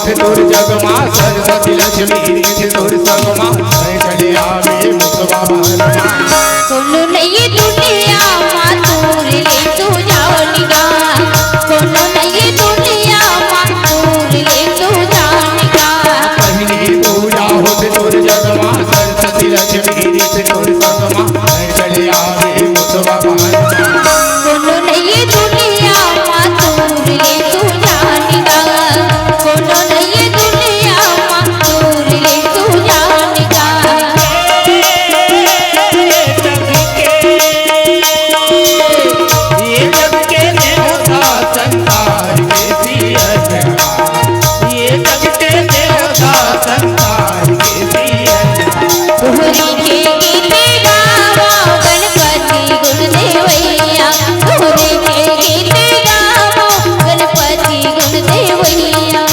होते तोर जगमा सरस्वती लक्ष्मी रीत तोर संगमा चले आवे मुसवा बहनमा कोनो नहीं दुनिया माँ तोर ले तू जानिगा कोनो नहीं दुनिया माँ तोर ले तू जानिगा पहली पूजा होते तोर जगमा सरस्वती लक्ष्मी रीत तोर संगमा चले आवे मुसवा बहनमा कोनो नहीं दुनिया माँ तोर ले तू जानिगा कोनो नहीं दुनिया माँ तोर ले तू जानिगा ये जग के देवता संसार के सियन ये जग के देवता संसार के सियन तोहरी के गीत गावो गणपति गुण देवैया तोहरी के गीत गावो गणपति गुण देवैया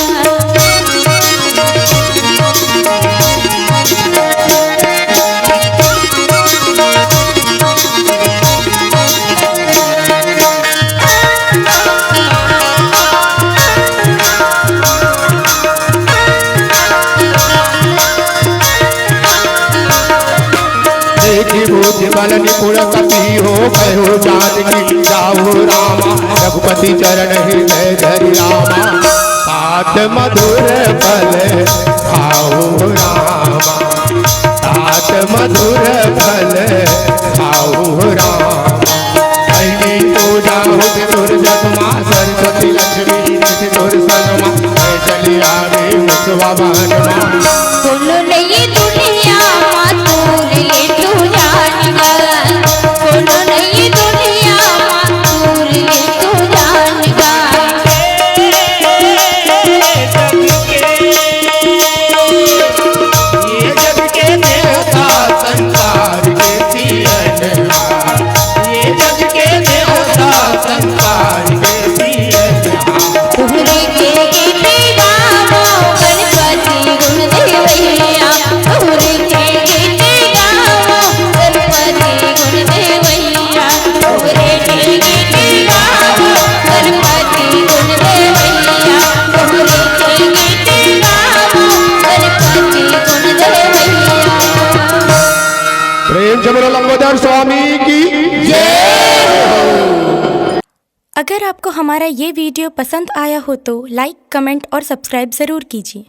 देखी बुद्धि बल निपुण कपि हो कहो जानकी जाओ रामा रघुपति चरण हृदय धरि रामा सात मधुर फल खाओ रामा सात मधुर फल खाओ रामा पहली पूजा होते तोर जगमा सरस्वती लक्ष्मी रीत तोर सनमा चली आवे मुसवा बहनमा कोनो नहीं दुनिया माँ तोर ले तू जानिगा कोनो नहीं दुनिया माँ तोर ले तू जानिगा ये जग के देवता संसार के सियन ये जग के देवता संसार के सियन तोहरी के गीत गावो गणपति गुण देवैया तोहरी के गीत गावो गणपति गुण देवैया तोहरी के गीत गावो गणपति गुण देवैया तोहरी के गीत गावो गणपति गुण देवैया प्रेम से बोलो लंबोदर स्वामी की अगर आपको हमारा ये वीडियो पसंद आया हो तो लाइक, कमेंट और सब्सक्राइब ज़रूर कीजिए।